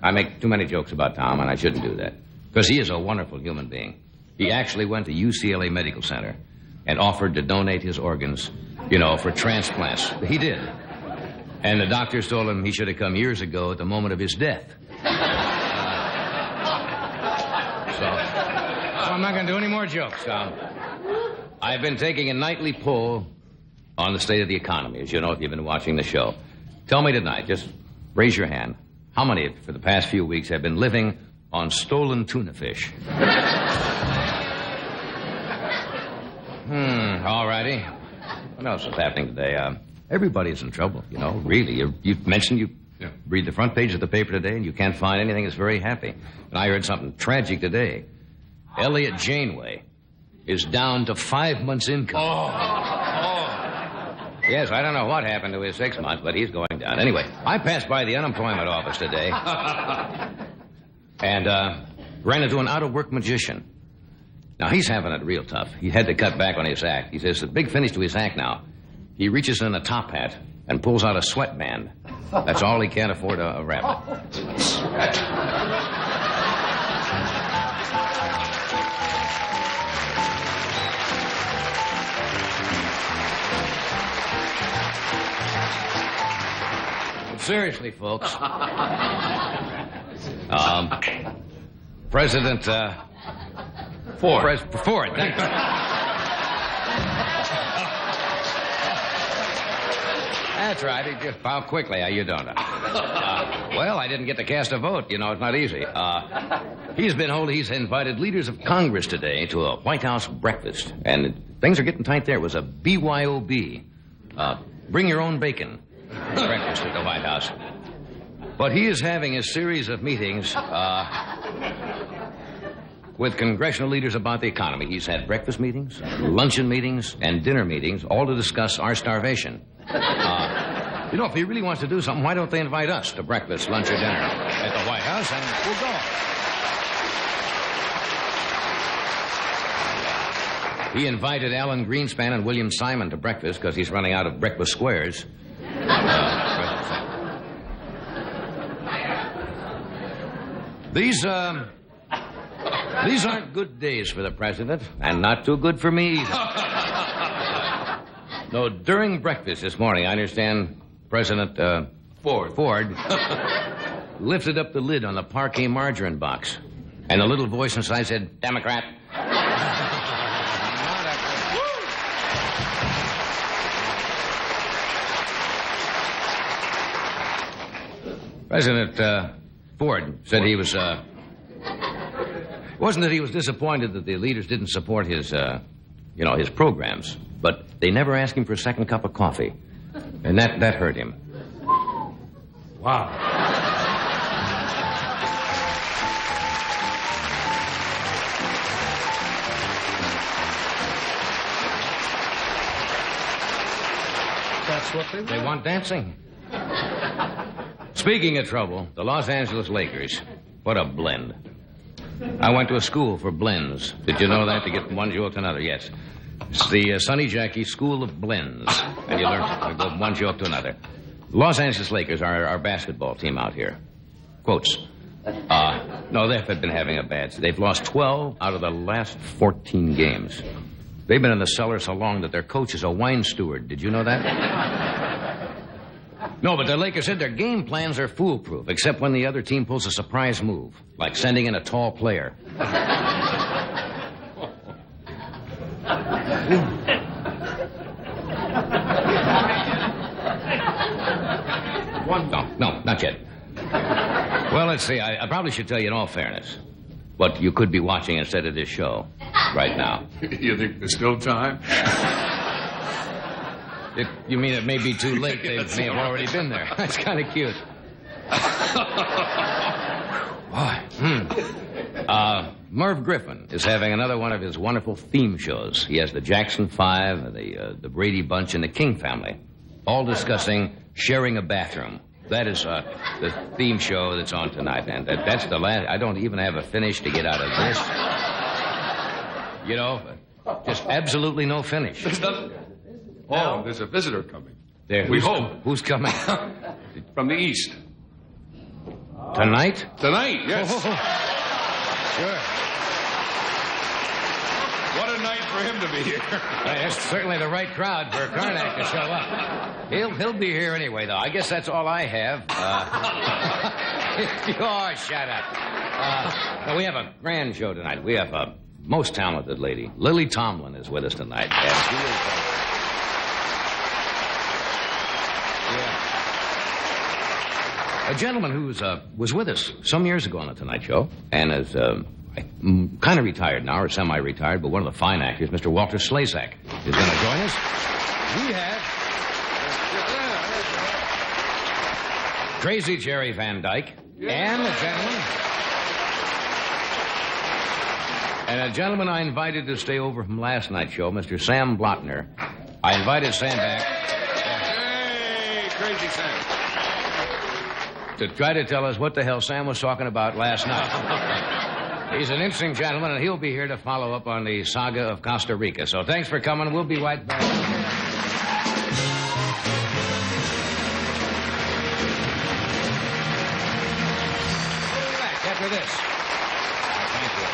I make too many jokes about Tom, and I shouldn't do that. Because he is a wonderful human being. He actually went to UCLA Medical Center and offered to donate his organs, for transplants. He did. And the doctors told him he should have come years ago at the moment of his death. So I'm not going to do any more jokes, Tom. I've been taking a nightly poll on the state of the economy, as you know if you've been watching the show. Tell me tonight, just raise your hand, how many for the past few weeks have been living on stolen tuna fish? All righty. What else is happening today? Everybody's in trouble, really. You mentioned you read the front page of the paper today and you can't find anything that's very happy. And I heard something tragic today. Elliot Janeway is down to 5 months' income. Yes, I don't know what happened to his 6 months, but he's going down. Anyway, I passed by the unemployment office today and ran into an out-of-work magician. Now, he's having it real tough. He had to cut back on his act. He says the big finish to his act now. He reaches in a top hat and pulls out a sweatband. That's all he can't afford to wrap. Seriously, folks. President Ford. Ford. That's right. He just how quickly. You don't know. Well, I didn't get to cast a vote. It's not easy. He's invited leaders of Congress today to a White House breakfast, and things are getting tight there. It was a BYOB, bring your own bacon. Breakfast at the White House. But he is having a series of meetings with congressional leaders about the economy. He's had breakfast meetings, luncheon meetings, and dinner meetings, all to discuss our starvation. If he really wants to do something, why don't they invite us to breakfast, lunch, or dinner at the White House, and we'll go. He invited Alan Greenspan and William Simon to breakfast because he's running out of breakfast squares. These aren't good days for the president, and not too good for me either. No, during breakfast this morning, I understand President Ford lifted up the lid on the Parquet margarine box, and a little voice inside said, "Democrat." President Ford said he was, it wasn't that he was disappointed that the leaders didn't support his, his programs, but they never asked him for a second cup of coffee. And that hurt him. Wow. That's what they want. They want dancing. Speaking of trouble, the Los Angeles Lakers, what a blend. I went to a school for blends. Did you know that? To get from one joke to another, yes. It's the Sonny Jackie School of Blends. And you learn to go from one joke to another. Los Angeles Lakers are our basketball team out here. Quotes. No, they've been having a bad... They've lost 12 out of the last 14 games. They've been in the cellar so long that their coach is a wine steward. Did you know that? No, but the Lakers said their game plans are foolproof, except when the other team pulls a surprise move, like sending in a tall player. No, not yet. Well, let's see. I probably should tell you in all fairness what you could be watching instead of this show right now. You think there's still time? You mean it may be too late? They may have already been there. That's kind of cute. Merv Griffin is having another one of his wonderful theme shows. He has the Jackson Five, the Brady Bunch, and the King family, all discussing sharing a bathroom. That is the theme show that's on tonight, and that's the last. I don't even have a finish to get out of this. You know, just absolutely no finish. Oh, there's a visitor coming. We hope. Who's coming? From the east. Tonight? Tonight, yes. Sure. What a night for him to be here. That's certainly the right crowd for Karnak to show up. He'll be here anyway, though. I guess that's all I have. Oh, shut up. We have a grand show tonight. We have a most talented lady. Lily Tomlin is with us tonight. And she is... A gentleman who was with us some years ago on the Tonight Show and is kind of retired now, or semi-retired, but one of the fine actors, Mr. Walter Slezak, is going to join us. We have Crazy Jerry Van Dyke and a gentleman I invited to stay over from last night's show, Mr. Sam Blotner. I invited Sam back. Hey, Crazy Sam. To try to tell us what the hell Sam was talking about last night. He's an interesting gentleman, and he'll be here to follow up on the saga of Costa Rica. So thanks for coming. We'll be right back. We'll be back after this. Thank you.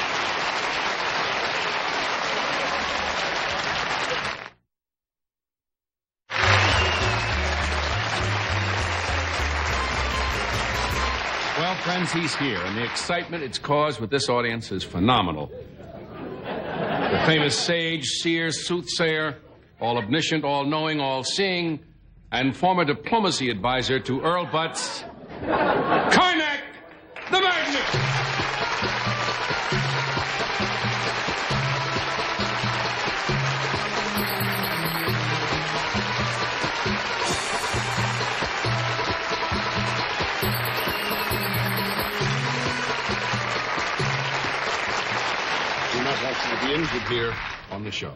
Well, friends, he's here, and the excitement it's caused with this audience is phenomenal. The famous sage, seer, soothsayer, all omniscient, all-knowing, all-seeing, and former diplomacy advisor to Earl Butts, Karnak the Magnet! The injured here on the show.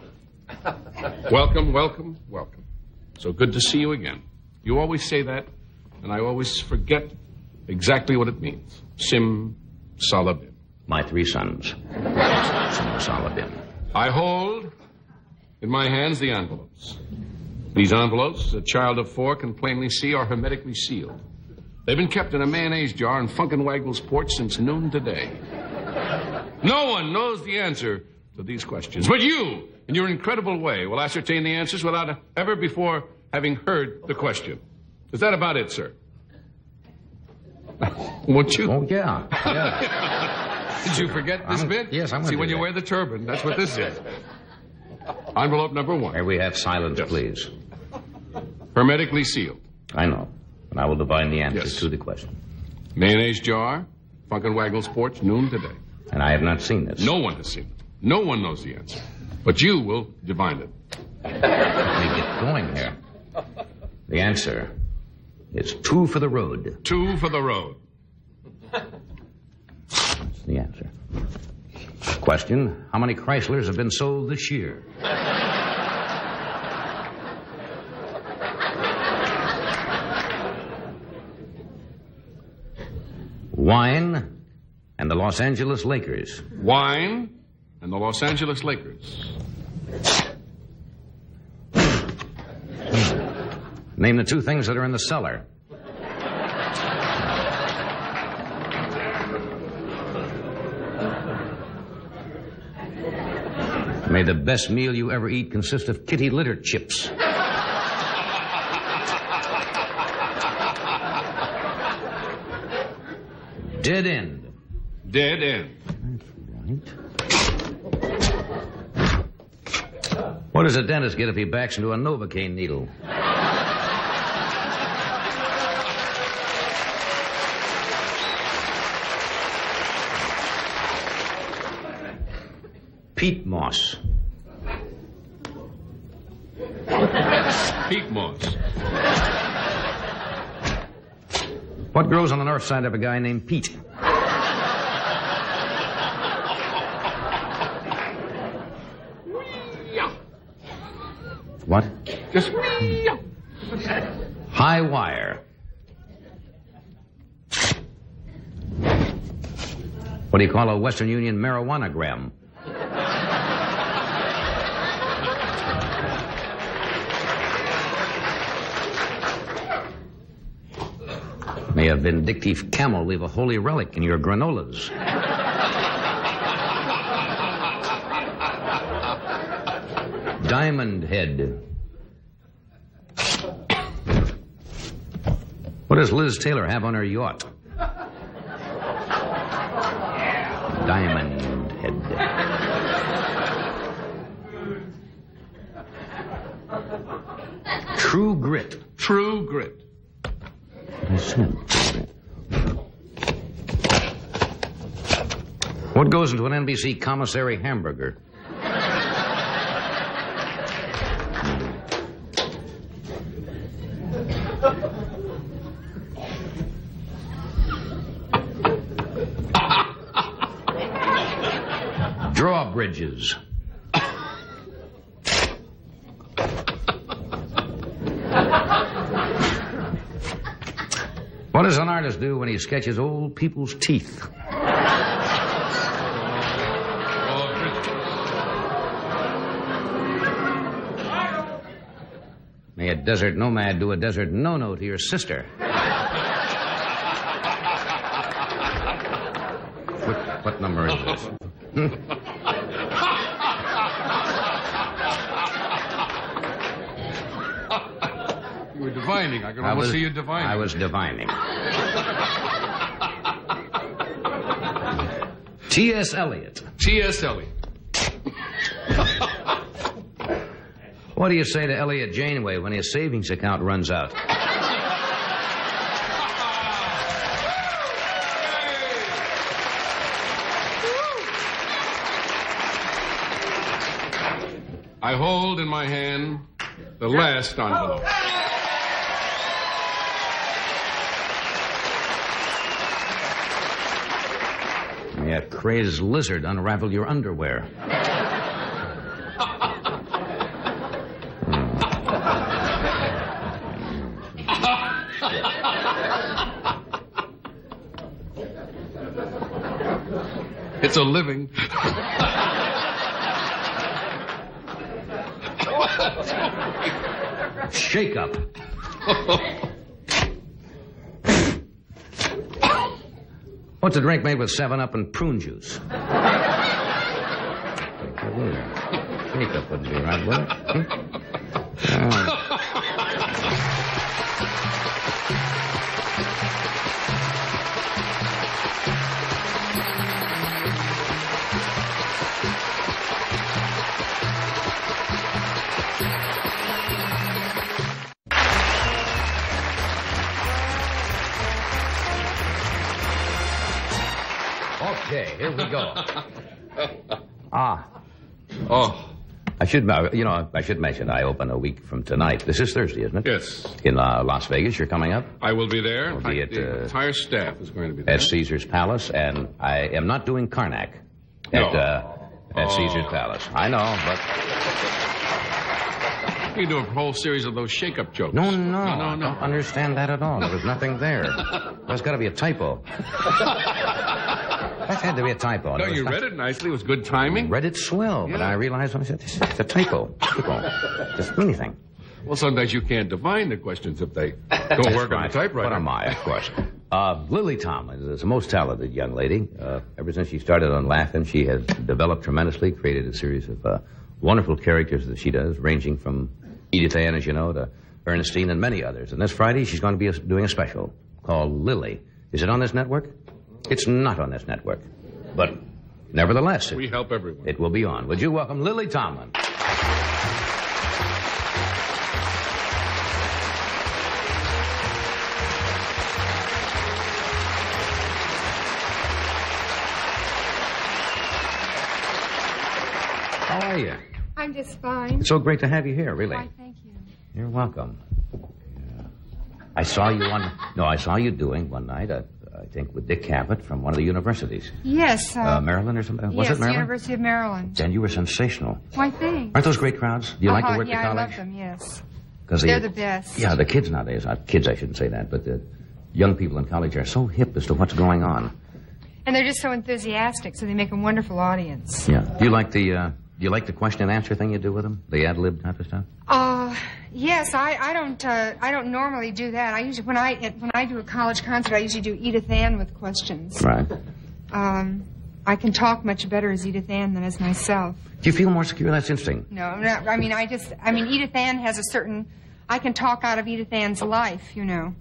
Welcome, welcome, welcome. So good to see you again. You always say that, and I always forget exactly what it means. Sim Salabim. My three sons. Sim Salabim. I hold in my hands the envelopes. These envelopes, a child of 4 can plainly see, are hermetically sealed. They've been kept in a mayonnaise jar in Funkenwaggle's porch since noon today. No one knows the answer to these questions, but you, in your incredible way, will ascertain the answers without ever before having heard the question. Is that about it, sir? Won't you? Oh, yeah. Did you forget this bit? Yes, I'm going to See, when do you that. wear the turban, that's what this is. Envelope number 1. May we have silence, Yes. please? Hermetically sealed. I know. And I will divine the answers Yes. to the question. Mayonnaise jar, Funkenwaggle's porch, noon today. And I have not seen this. No one has seen it. No one knows the answer. But you will divine it. Let me get going here. The answer is 2 for the road. 2 for the road. That's the answer. Question, how many Chryslers have been sold this year? Wine and the Los Angeles Lakers. Wine and the Los Angeles Lakers. Name the 2 things that are in the cellar. May the best meal you ever eat consist of kitty litter chips. Dead end. Dead end. What does a dentist get if he backs into a Novocaine needle? Peat moss. Peat moss. What grows on the north side of a guy named Pete? What? Just High wire. What do you call a Western Union marijuana-gram? May May a vindictive camel leave a holy relic in your granolas. Diamond Head. What does Liz Taylor have on her yacht? Diamond Head. True Grit. True Grit. I said. What goes into an NBC commissary hamburger? Drawbridges. What does an artist do when he sketches old people's teeth? May a desert nomad do a desert no-no to your sister? What number is this? You were divining. I can almost see you divining. I was divining. T.S. Eliot. T.S. Eliot. What do you say to Elliot Janeway when his savings account runs out? I hold in my hand the last envelope. May a crazed lizard unravel your underwear. It's a living. Shake up. What's a drink made with 7-Up and prune juice? Shake up wouldn't be right, would it? Okay, here we go. Oh. I should mention I open a week from tonight. This is Thursday, isn't it? Yes. In Las Vegas, you're coming up? I will be there. We'll be at, the entire staff is going to be there. At Caesar's Palace, and I am not doing Karnak at Caesar's Palace. I know, but... You do a whole series of those shake-up jokes. No. I don't understand that at all. There was nothing there. There's got to be a typo. That had to be a typo. No, you read it nicely. It was good timing. Read it swell, but I realized when I said, this is a typo. Just anything. Well, sometimes you can't divine the questions if they don't work on the typewriter. What am I, of course. Lily Tomlin is a most talented young lady. Ever since she started on Laugh-In, she has developed tremendously, created a series of wonderful characters that she does, ranging from Edith Ann, as you know, to Ernestine and many others. And this Friday, she's going to be doing a special called Lily. Is it on this network? It's not on this network. But nevertheless... We help everyone. It will be on. Would you welcome Lily Tomlin? How are you? I'm just fine. It's so great to have you here, really. Why, thank you. You're welcome. Yeah. I saw you doing one night, I think, with Dick Cavett from one of the universities. Yes. Maryland or something? Was it Maryland? University of Maryland. And you were sensational. Why, thanks. Aren't those great crowds? Do you like to work yeah, the college? I love them, yes. They're the best. Yeah, the kids nowadays, kids, I shouldn't say that, but the young people in college are so hip as to what's going on. And they're just so enthusiastic, so they make a wonderful audience. Yeah. Do you like the you like the question and answer thing you do with them? The ad-lib type of stuff? Yes, I don't normally do that. I usually, when I do a college concert, I usually do Edith Ann with questions. Right. I can talk much better as Edith Ann than as myself. Do you feel more secure? That's interesting. No, I mean, Edith Ann has a certain, I can talk out of Edith Ann's life, you know.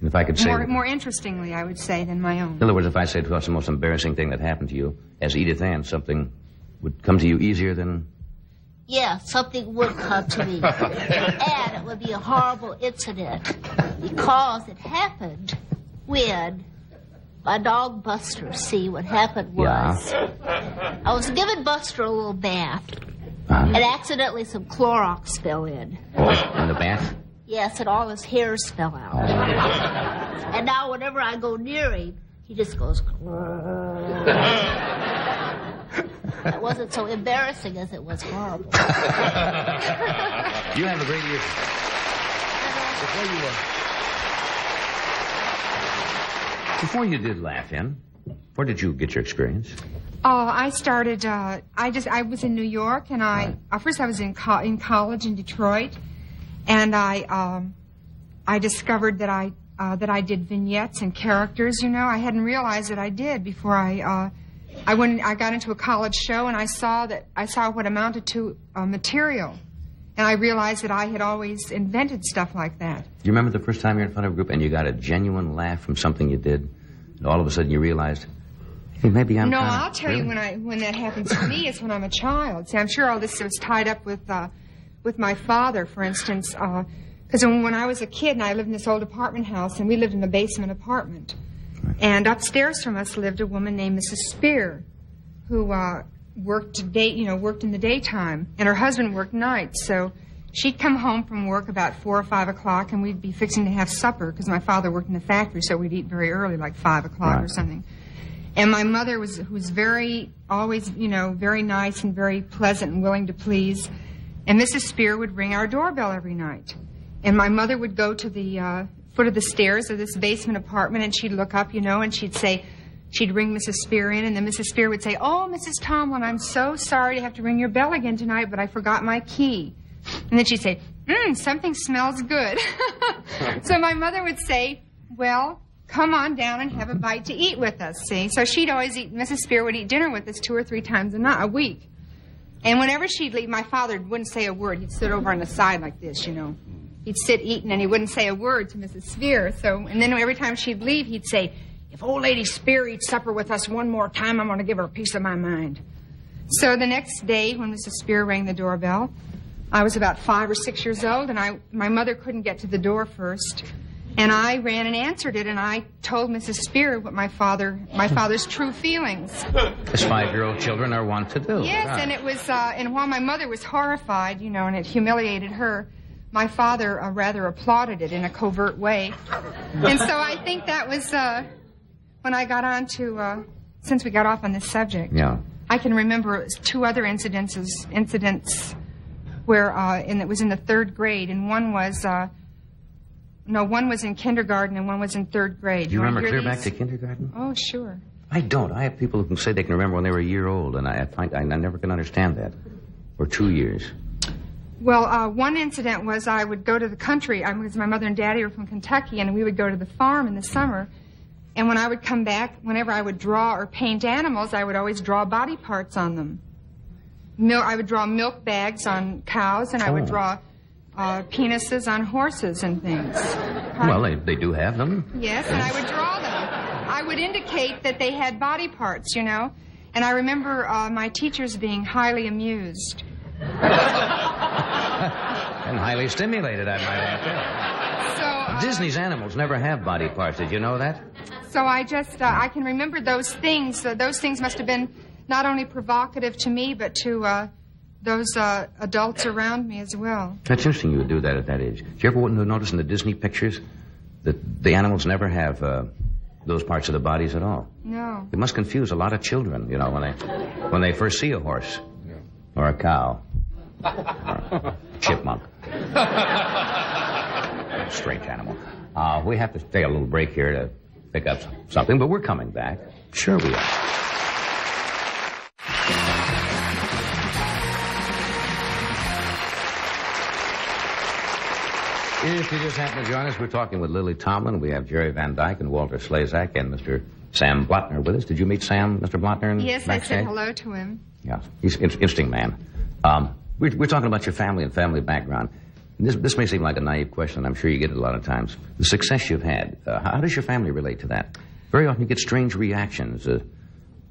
If I could say... More interestingly, I would say, than my own. In other words, if I said what's the most embarrassing thing that happened to you, as Edith Ann, something would come to you easier than... Yeah, something would come to me. And it would be a horrible incident. Because it happened when my dog Buster, see, what happened was... Yeah. I was giving Buster a little bath. And accidentally some Clorox fell in. Oh, in the bath? Yes, and all his hairs fell out. And now whenever I go near him, he just goes... It wasn't so embarrassing as it was horrible. You have a great ear. Before you did laugh in, where did you get your experience? Oh, I started, I was in New York, and first I was in college in Detroit, and I discovered that I did vignettes and characters, you know. I hadn't realized that I did before I got into a college show, and I saw what amounted to material, and I realized that I had always invented stuff like that. Do you remember the first time you're in front of a group and you got a genuine laugh from something you did, and all of a sudden you realized, hey, maybe I'm... No, I'll tell you when that happens to me is when I'm a child. See, I'm sure all this was tied up with my father, for instance, because when I was a kid, and I lived in this old apartment house, and we lived in a basement apartment. And upstairs from us lived a woman named Mrs. Spear, who worked in the daytime, and her husband worked nights. So she'd come home from work about 4 or 5 o'clock, and we'd be fixing to have supper because my father worked in the factory, so we'd eat very early, like 5 o'clock or something. And my mother was always very nice and very pleasant and willing to please. And Mrs. Spear would ring our doorbell every night, and my mother would go to the foot of the stairs of this basement apartment, and she'd look up, and she'd ring Mrs. Spear in, and then Mrs. Spear would say, "Oh, Mrs. Tomlin, I'm so sorry to have to ring your bell again tonight, but I forgot my key." And then she'd say, "Something smells good." So my mother would say, "Well, come on down and have a bite to eat with us," see? So Mrs. Spear would eat dinner with us 2 or 3 times a week. And whenever she'd leave, my father wouldn't say a word. He'd sit over on the side like this, He'd sit eating, and he wouldn't say a word to Mrs. Spear. And then every time she'd leave, he'd say, "If old lady Spear eats supper with us one more time, I'm going to give her a piece of my mind." So the next day, when Mrs. Spear rang the doorbell, I was about 5 or 6 years old, and my mother couldn't get to the door first. And I ran and answered it, and I told Mrs. Spear what my father's true feelings. As 5-year-old children are wont to do. Yes, right. and it was, and while my mother was horrified, and it humiliated her, my father rather applauded it in a covert way. And so I think that was when I got on to, since we got off on this subject. Yeah. I can remember 2 other incidents where, and it was in the 3rd grade, and one was in kindergarten and one was in 3rd grade. Do you remember clear back to kindergarten? Oh, sure. I don't. I have people who can say they can remember when they were a year old, and I never can understand that. Or 2 years. Well, one incident was I would go to the country, because my mother and daddy were from Kentucky, and we would go to the farm in the summer. And when I would come back, whenever I would draw or paint animals, I would always draw body parts on them. I would draw milk bags on cows, and I would draw penises on horses and things. Well, they do have them. Yes, and I would draw them. I would indicate that they had body parts, And I remember my teachers being highly amused. And highly stimulated, I might add. So, Disney's animals never have body parts. Did you know that? So I can remember those things. Those things must have been not only provocative to me, but to those adults around me as well. That's interesting you would do that at that age. Did you ever notice in the Disney pictures that the animals never have those parts of the bodies at all? No. It must confuse a lot of children, when they first see a horse or a cow or a chipmunk. Strange animal. We have to take a little break here to pick up something, but we're coming back. Sure we are. If you just happen to join us, we're talking with Lily Tomlin. We have Jerry Van Dyke and Walter Slezak and Mr. Sam Blotner with us. Did you meet Sam, Mr. Blotner? Yes, I said hello to him. Yeah, he's an interesting man. We're talking about your family and family background. This may seem like a naive question. I'm sure you get it a lot of times. The success you've had, how does your family relate to that? Very often you get strange reactions.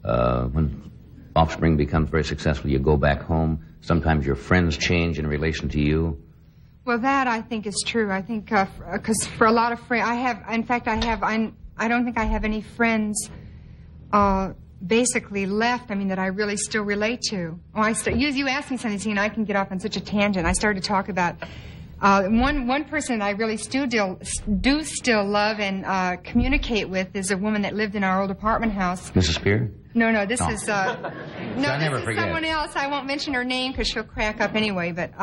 When offspring becomes very successful, you go back home. Sometimes your friends change in relation to you. Well, that I think is true. I think because for a lot of friends, I don't think I have any friends basically left. I mean, that I really still relate to. You asked me something, and I can get off on such a tangent. I started to talk about one person I really do still love and communicate with is a woman that lived in our old apartment house. Mrs. Spear? No, this is forget. Someone else. I won't mention her name because she'll crack up anyway, but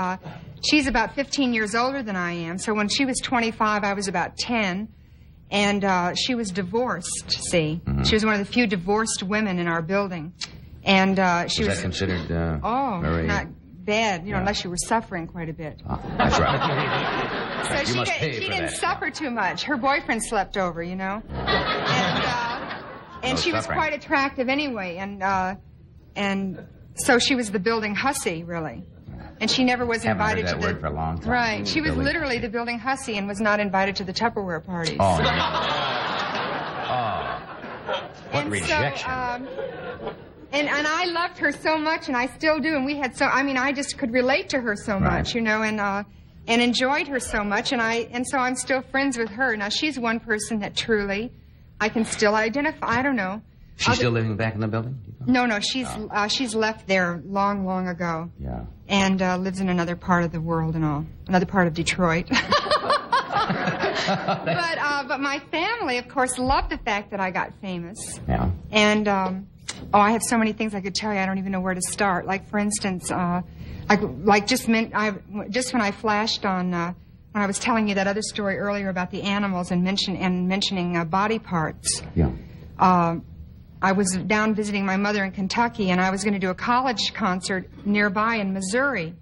she's about 15 years older than I am. So when she was 25, I was about 10. And she was divorced, see. Mm-hmm. She was one of the few divorced women in our building. And she was... that considered very... not bad, unless you were suffering quite a bit. Oh, that's right. So she didn't suffer too much. Her boyfriend slept over, And she was quite attractive anyway. And so she was the building hussy, really. And she never was invited to the... word for a long time. Right. She was literally the building hussy and was not invited to the Tupperware parties. Oh, no. What rejection. And I loved her so much, and I still do. And we had I just could relate to her so much, and enjoyed her so much. And so I'm still friends with her. Now, she's one person that truly I can still identify. I don't know. She's still living back in the building? No, she's left there long, long ago. Yeah. And lives in another part of the world and all. Another part of Detroit. But my family, of course, loved the fact that I got famous. Yeah. And, I have so many things I could tell you. I don't even know where to start. Like, for instance, just when I flashed on, when I was telling you that other story earlier about the animals and mentioning body parts. Yeah. I was down visiting my mother in Kentucky, and I was going to do a college concert nearby in Missouri.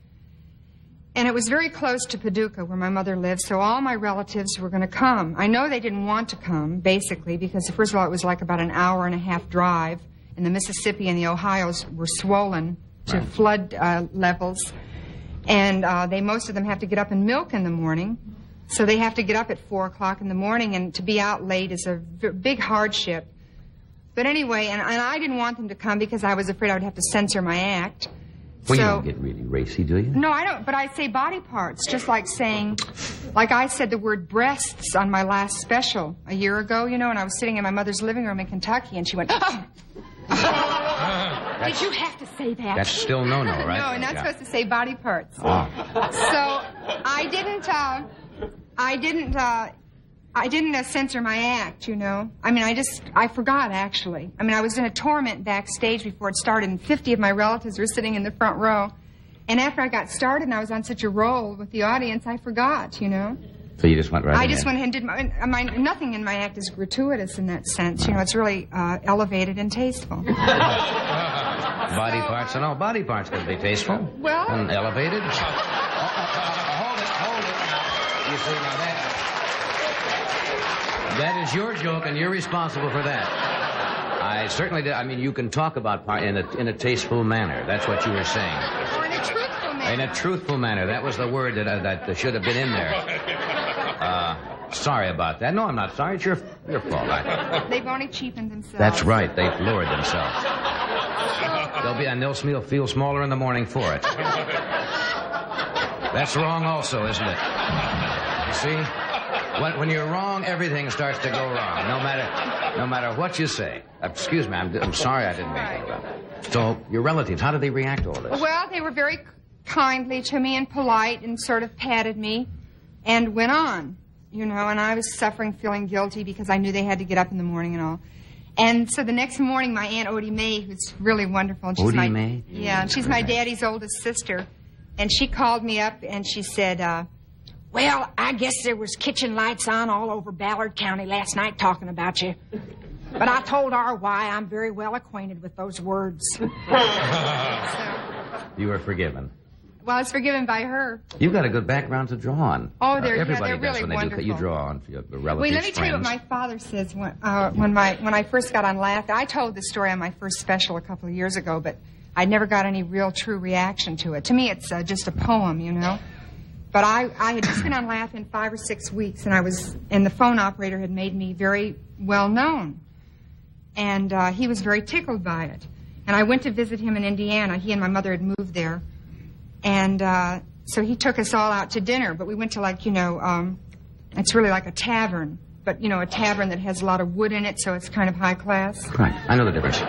And it was very close to Paducah, where my mother lived, so all my relatives were going to come. I know they didn't want to come, basically, because, first of all, it was like about an hour-and-a-half drive, and the Mississippi and the Ohio's were swollen to flood levels. And most of them have to get up and milk in the morning, so they have to get up at 4 o'clock in the morning, and to be out late is a big hardship. But anyway, and I didn't want them to come because I was afraid I would have to censor my act. Well, you don't get really racy, do you? No, I don't, but I say body parts, just like I said the word breasts on my last special a year ago, and I was sitting in my mother's living room in Kentucky, and she went, oh! Did you have to say that? That's still no-no, right? No, and that's supposed to say body parts. Oh. So I didn't censor my act, I forgot, actually. I was in a torment backstage before it started, and 50 of my relatives were sitting in the front row. And after I got started and I was on such a roll with the audience, I forgot, So you just went right ahead. I just went ahead and did nothing in my act is gratuitous in that sense. It's really elevated and tasteful. Body parts and all. Body parts can be tasteful. Well. And elevated. Hold it. You see, now that is your joke, and you're responsible for that. I certainly did. You can talk about in a tasteful manner. That's what you were saying. Or in a truthful manner. In a truthful manner. That was the word that should have been in there. Sorry about that. No, I'm not sorry. It's your fault. They've only cheapened themselves. That's right. They've lowered themselves. They'll feel smaller in the morning for it. That's wrong also, isn't it? You see? When you're wrong, everything starts to go wrong, no matter what you say. Excuse me, I'm sorry I didn't mean that. So, your relatives, how did they react to all this? Well, they were very kindly to me and polite and sort of patted me and went on, and I was suffering, feeling guilty because I knew they had to get up in the morning and all. And so the next morning, my Aunt Odie Mae, who's really wonderful. And Odie Mae? Yeah, and she's my daddy's oldest sister. And she called me up and she said, well, I guess there was kitchen lights on all over Ballard County last night talking about you. But I told R.Y. I'm very well acquainted with those words. You were forgiven. Well, I was forgiven by her. You've got a good background to draw on. Oh, they're everybody they're does really when they wonderful. do. You draw on for your relatives, Wait, let me tell you what my father says when I first got on Laugh-In. I told this story on my first special a couple of years ago, but I never got any real true reaction to it. To me, it's just a poem, you know. But I had just been on Laugh-In 5 or 6 weeks, and the phone operator had made me very well known, and he was very tickled by it. And I went to visit him in Indiana. He and my mother had moved there, and so he took us all out to dinner. But we went to it's really like a tavern, but a tavern that has a lot of wood in it, so it's kind of high class. Right, I know the difference.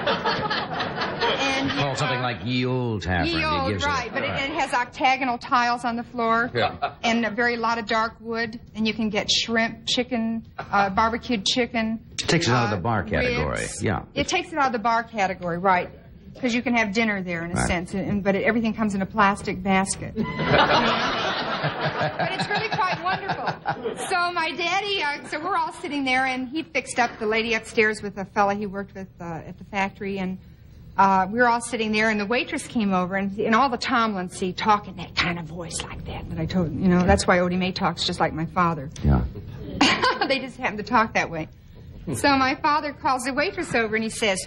And Called something like Ye Old Tavern. Ye It Old, gives right, but right. it has octagonal tiles on the floor. Yeah. And a very lot of dark wood, and you can get shrimp, chicken, barbecued chicken. It takes it out of the bar ribs. category. Yeah. It takes it out of the bar category, right? Because you can have dinner there in a Right. sense, but everything comes in a plastic basket. But it's really quite wonderful. So my daddy, so we're all sitting there, and he fixed up the lady upstairs with a fella he worked with at the factory, and we were all sitting there, and the waitress came over, and all the Tomlins see talk in that kind of voice like that I told you. That's why Odie May talks just like my father. Yeah. They just happen to talk that way. So my father calls the waitress over, and he says,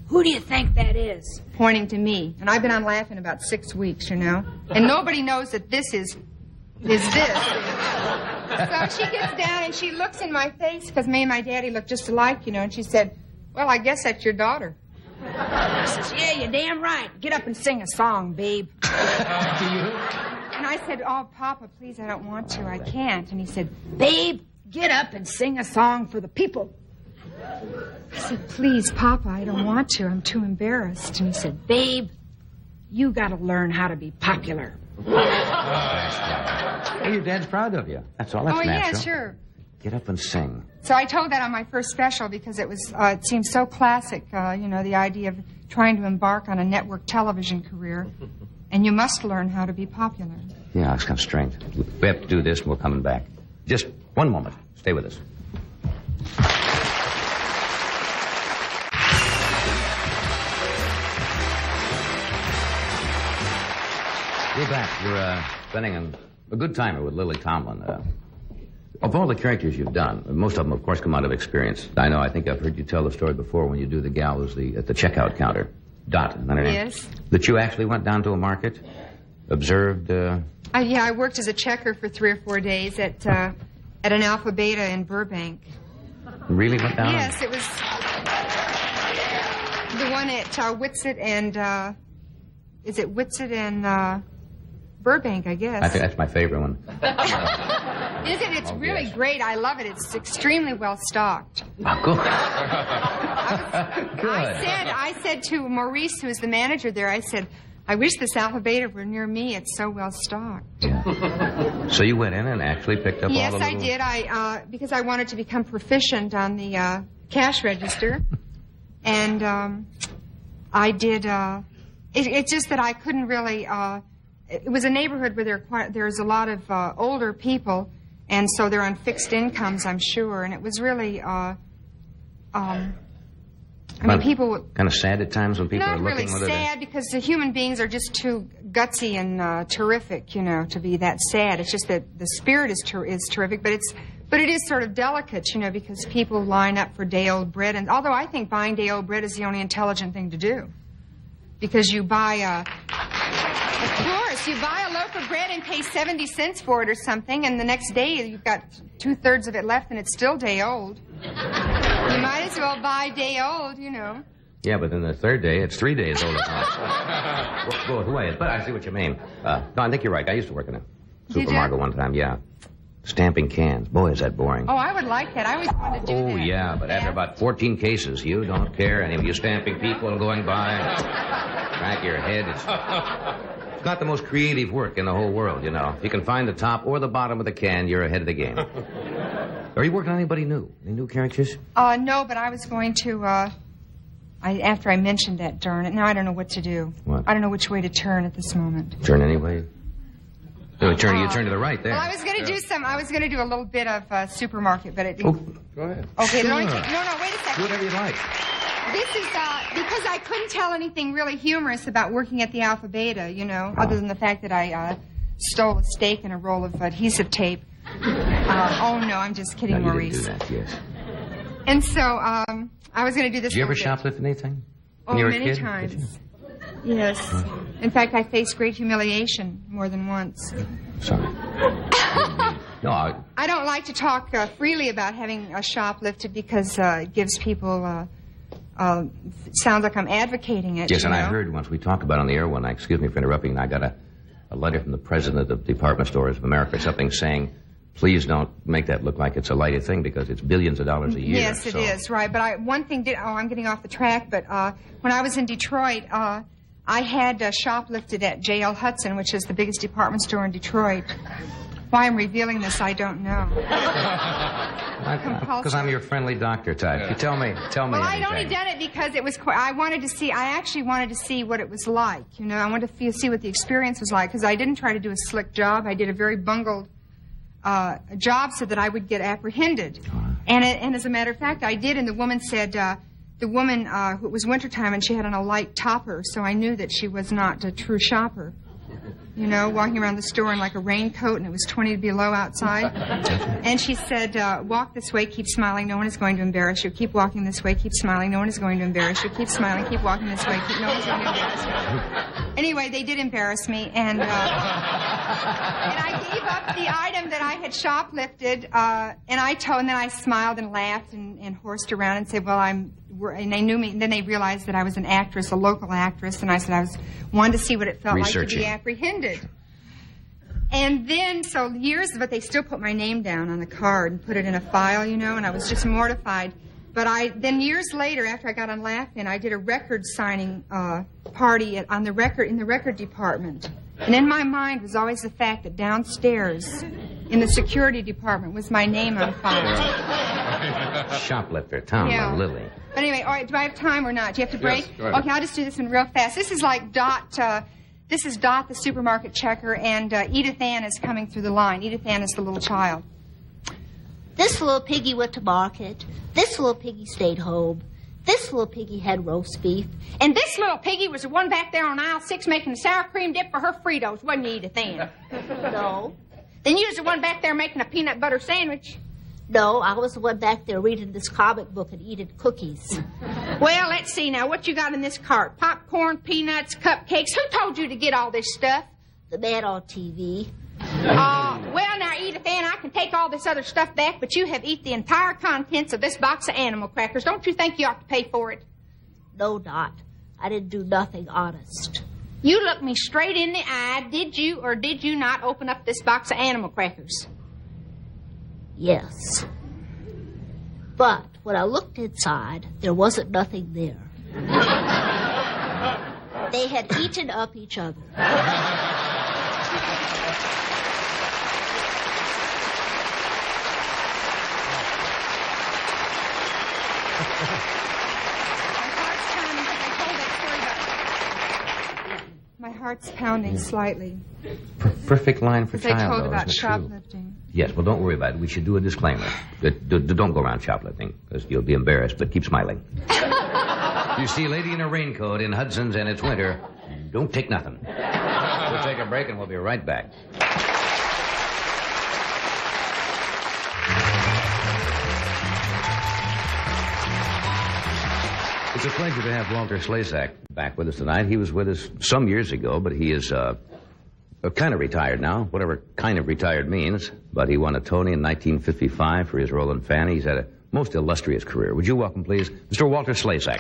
"Who do you think that is?" Pointing to me. And I've been on Laugh-In about 6 weeks, And nobody knows that this is this. So she gets down and she looks in my face, because me and my daddy look just alike, and she said, "Well, I guess that's your daughter." I says, "Yeah, you're damn right. Get up and sing a song, babe." And I said, "Oh, Papa, please, I don't want to. I can't." And he said, "Babe, get up and sing a song for the people." I said, "Please, Papa, I don't want to. I'm too embarrassed." And he said, "Babe, you got to learn how to be popular." Well, your dad's proud of you. That's all. That's Oh, natural. yeah, sure. Get up and sing. So I told that on my first special because it seemed so classic, the idea of trying to embark on a network television career, and you must learn how to be popular. Yeah, it's kind of strange. We have to do this, and we're coming back. Just one moment. Stay with us. We're back. You're spending a good timer with Lily Tomlin. Of all the characters you've done, most of them, of course, come out of experience. I think I've heard you tell the story before when you do the gal who's at the checkout counter. Dot, isn't that her name? Yes. That you actually went down to a market, observed... I worked as a checker for 3 or 4 days at an Alpha Beta in Burbank. Really went down? Yes, it was the one at Whitsett and, is it Whitsett and Burbank, I guess. I think that's my favorite one. Isn't it? It's really yes. great. I love it. It's extremely well stocked. Oh, good. Good. I said to Maurice, who's the manager there, I said, "I wish this Alpha Beta were near me. It's so well stocked." Yeah. So you went in and actually picked up Yes, all the I did. Because I wanted to become proficient on the cash register, and I did. It's just that I couldn't really. It was a neighborhood where there's a lot of older people, and so they're on fixed incomes, I'm sure. And it was really. People. Kind of sad at times when people are Not looking. really whether they- sad, because the human beings are just too gutsy and terrific, to be that sad. It's just that the spirit is terrific, but it is sort of delicate, because people line up for day-old bread. And although I think buying day-old bread is the only intelligent thing to do, because you buy you buy a loaf of bread and pay 70 cents for it or something, and the next day you've got 2/3 of it left and it's still day-old. You might as well buy day-old, Yeah, but then the third day, it's 3 days old at once. Both ways, but I see what you mean. No, I think you're right. I used to work in a Did you? supermarket one time, yeah. Stamping cans. Boy, is that boring. Oh, I would like that. I always wanted to do that. Oh, yeah, but after about 14 cases, you don't care. Any of you stamping people going by, crack your head. It's not the most creative work in the whole world, If you can find the top or the bottom of the can, you're ahead of the game. Are you working on anybody new? Any new characters? No, but I was going to, after I mentioned that, darn it, now I don't know what to do. What? I don't know which way to turn at this moment. Turn anyway? You turn to the right there. Well, I was going to do a little bit of supermarket, but it didn't. Oh, Go ahead. Okay, Sure. no, wait a second. do whatever you like. This is because I couldn't tell anything really humorous about working at the Alpha Beta, you know, other than the fact that I stole a steak and a roll of adhesive tape. Oh, no, I'm just kidding, No, you Maurice. didn't do that, yes. And so I was going to do this. Did you ever little bit. shoplift anything? Oh, When you were a many kid? times. Did you? Yes. In fact, I faced great humiliation more than once. Sorry. No, I don't like to talk freely about having shoplifted because it gives people, sounds like I'm advocating it. yes, you and know? I heard once we talked about it on the air one night, excuse me for interrupting, and I got a letter from the president of Department Stores of America, something saying, please don't make that look like it's a lighted thing because it's billions of dollars a year. Yes, it is, right. But one thing I'm getting off the track, but when I was in Detroit, I had shoplifted at J.L. Hudson, which is the biggest department store in Detroit. Why I'm revealing this, I don't know. Because I'm your friendly doctor type. You tell me Well, I'd anything. only done it because it was. I actually wanted to see what it was like. You know, I wanted to see what the experience was like because I didn't try to do a slick job. I did a very bungled job so that I would get apprehended. And as a matter of fact, I did. And the woman said, it was wintertime and she had on a light topper, so I knew that she was not a true shopper. You know, walking around the store in like a raincoat and it was 20 below outside. And she said, walk this way, keep smiling, no one is going to embarrass you. Keep walking this way, keep smiling, no one is going to embarrass you. Keep smiling, keep walking this way, no one is going to embarrass you. Anyway, they did embarrass me, and I gave up the item that I had shoplifted, and then I smiled and laughed and horsed around and said, well, and they knew me, and then they realized that I was an actress, a local actress, and I said I wanted to see what it felt like to be apprehended. And then, but they still put my name down on the card and put it in a file, you know, and I was just mortified. But then years later, after I got on Laugh-In, I did a record signing party in the record department. And in my mind was always the fact that downstairs in the security department was my name on file. Shoplifter, Tom or Lily. But anyway, all right, do I have time or not? Do you have to break? Yes, go ahead. Okay, I'll just do this one real fast. This is like Dot. This is Dot, the supermarket checker, and Edith Ann is coming through the line. Edith Ann is the little child. This little piggy went to market. This little piggy stayed home. This little piggy had roast beef. And this little piggy was the one back there on aisle 6 making the sour cream dip for her Fritos, wasn't you, Edith Ann? No. Then you was the one back there making a peanut butter sandwich. No, I was the one back there reading this comic book and eating cookies. Well, let's see now. What you got in this cart? Popcorn, peanuts, cupcakes. Who told you to get all this stuff? The man on TV. Well, now, Edith Ann, I can take all this other stuff back, but you have eaten the entire contents of this box of animal crackers. Don't you think you ought to pay for it? No, Dot. I didn't do nothing honest. You looked me straight in the eye. Did you or did you not open up this box of animal crackers? Yes. But when I looked inside, there wasn't nothing there. They had eaten up each other. My heart's pounding slightly. Perfect line for Because I child, told though, about isn't it true? shoplifting. Yes, well, don't worry about it. We should do a disclaimer. Don't go around shoplifting, because you'll be embarrassed, but keep smiling. You see a lady in a raincoat in Hudson's and it's winter, don't take nothing. We'll take a break and we'll be right back. It's a pleasure to have Walter Slezak back with us tonight. He was with us some years ago, but he is kind of retired now, whatever kind of retired means. But he won a Tony in 1955 for his role in Fanny. He's had a most illustrious career. Would you welcome, please, Mr. Walter Slezak?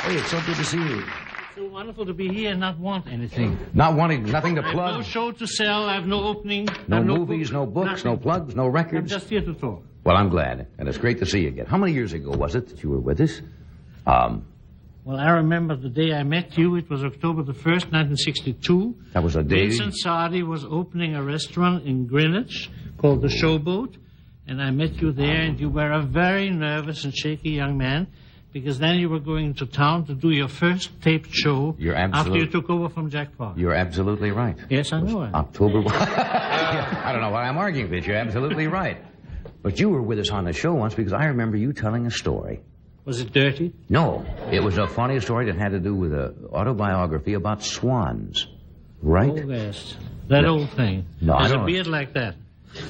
Hey, it's so good to see you. So wonderful to be here and not want anything. Not wanting nothing to I have plug. no show to sell. I have no opening. No I have movies, no books, nothing. no plugs, no I'm records. just here to talk. Well, I'm glad, and it's great to see you again. How many years ago was it that you were with us? Well, I remember the day I met you. It was October the 1st, 1962. That was a day. Vincent Sardi was opening a restaurant in Greenwich called the Showboat, and I met you there, and you were a very nervous and shaky young man because then you were going to town to do your first taped show after you took over from Jack Park. You're absolutely right. Yes, I know it. October. I don't know why I'm arguing with you. You're absolutely right. But you were with us on the show once because I remember you telling a story. Was it dirty? No. It was a funny story that had to do with an autobiography about swans. Right? Oh, yes. That old thing. No, I There's don't. a beard like that.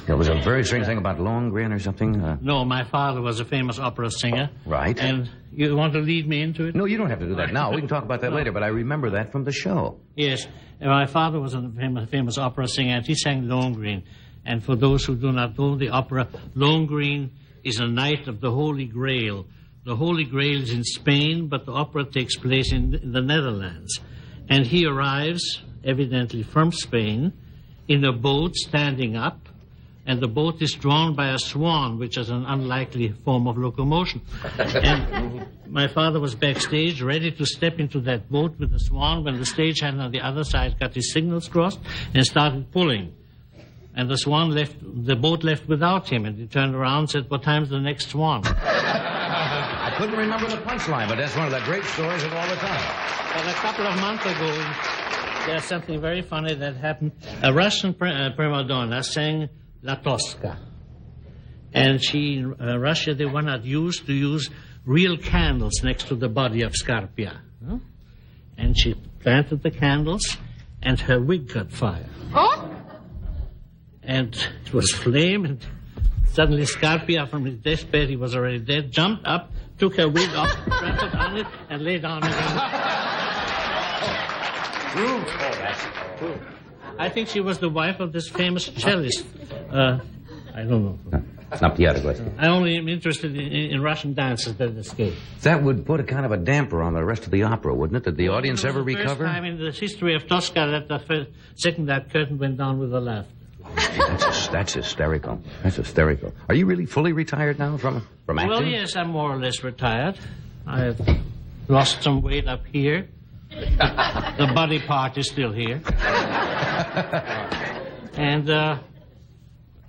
There was a very strange thing about Lohengrin or something. No, my father was a famous opera singer. Right. And you want to lead me into it? No, you don't have to do that now. We can talk about that later, but I remember that from the show. Yes. My father was a famous opera singer, and he sang Lohengrin. And for those who do not know the opera, Lohengrin is a knight of the Holy Grail. The Holy Grail is in Spain, but the opera takes place in the Netherlands. And he arrives, evidently from Spain, in a boat standing up, and the boat is drawn by a swan, which is an unlikely form of locomotion. And my father was backstage, ready to step into that boat with the swan, when the stagehand on the other side got his signals crossed and started pulling. And the boat left without him, and he turned around and said, "What time's the next swan?" I couldn't remember the punchline, but that's one of the great stories of all the time. But a couple of months ago, there's something very funny that happened. A Russian prima donna sang La Tosca. And in Russia, they were not used to use real candles next to the body of Scarpia. Huh? And she planted the candles, and her wig caught fire. Oh? And it was flame, and suddenly Scarpia, from his deathbed, he was already dead, jumped up, took her wig off, trampled on it, and lay down again. I think she was the wife of this famous cellist. I don't know. I only am interested in Russian dances that escape. That would put a kind of a damper on the rest of the opera, wouldn't it? Did the audience ever recover? It was the first time in the history of Tosca that the second that curtain went down with a laugh. That's hysterical. That's hysterical. Are you really fully retired now from acting? Well, yes, I'm more or less retired. I've lost some weight up here. The body part is still here. And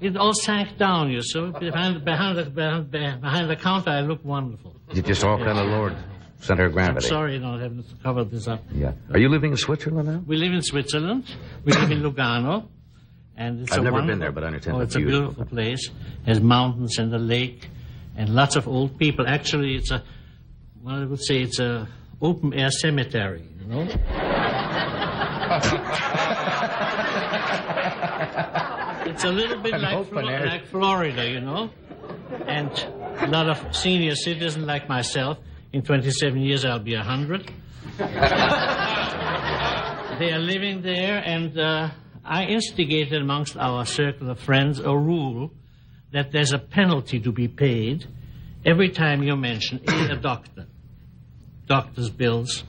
it all sank down, you see. Behind the counter, I look wonderful. You just all kind of lowered center of gravity. I'm sorry, I haven't covered this up. Yeah. Are you living in Switzerland now? We live in Switzerland. We live in Lugano. And it's I've never been there, but I understand it's a beautiful place. It has mountains and a lake and lots of old people. Actually, I would say it's a open-air cemetery, you know? It's a little bit like Florida, you know? And a lot of senior citizens like myself. In 27 years, I'll be 100. They are living there, and I instigated amongst our circle of friends a rule that there's a penalty to be paid every time you mention a doctor. Doctor's bills,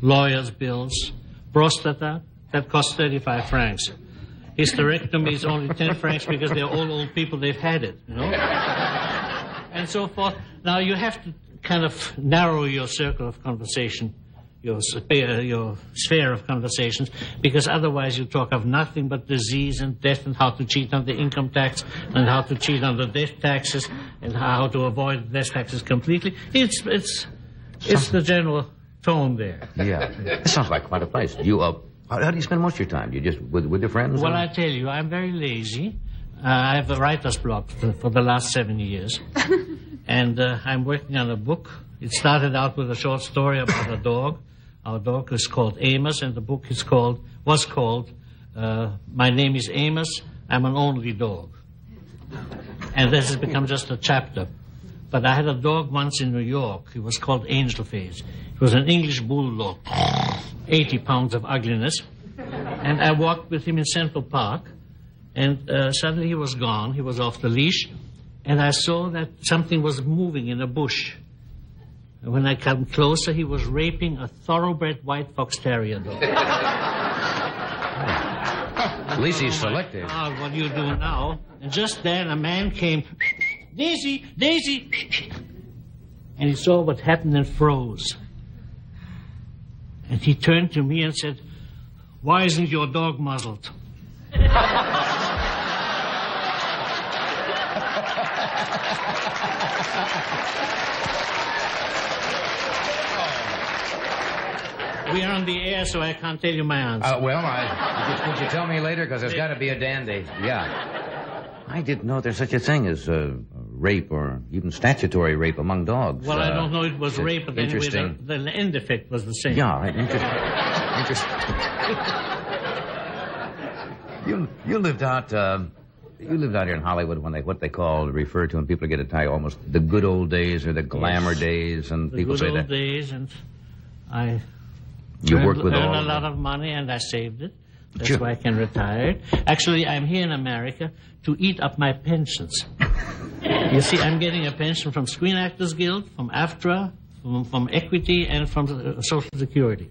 lawyer's bills, prostata, that costs 35 francs. Hysterectomy is only 10 francs because they're all old people, they've had it, you know? And so forth. Now, you have to kind of narrow your circle of conversation, your sphere of conversations, because otherwise you talk of nothing but disease and death and how to cheat on the income tax and how to cheat on the death taxes and how to avoid death taxes completely. It's the general tone there. Yeah. It sounds like quite a place. How do you spend most of your time? You just with your friends? Well, I tell you, I'm very lazy. I have a writer's block for the last 7 years. And I'm working on a book. It started out with a short story about a dog. Our dog is called Amos, and the book was called My Name is Amos, I'm an Only Dog. And this has become just a chapter. But I had a dog once in New York. He was called Angel Face. It was an English bulldog, 80 pounds of ugliness. And I walked with him in Central Park, and suddenly he was gone. He was off the leash, and I saw that something was moving in a bush. And when I came closer, he was raping a thoroughbred white fox terrier dog. At least he's selective. God, what do you do now? And just then a man came, Daisy, Daisy. And he saw what happened and froze. And he turned to me and said, why isn't your dog muzzled? We are on the air, so I can't tell you my answer. Would you tell me later? Because there's got to be a dandy. Yeah. I didn't know there's such a thing as rape or even statutory rape among dogs. Well, I don't know it was rape, but anyway, the end effect was the same. Yeah, interesting. You lived out here in Hollywood when what they refer to, and people get it almost the good old days or the glamour days, and people say that. The good old days, and I worked with earned a lot of money, and I saved it. That's why I can retire. Actually, I'm here in America to eat up my pensions. You see, I'm getting a pension from Screen Actors Guild, from AFTRA, from Equity, and from Social Security.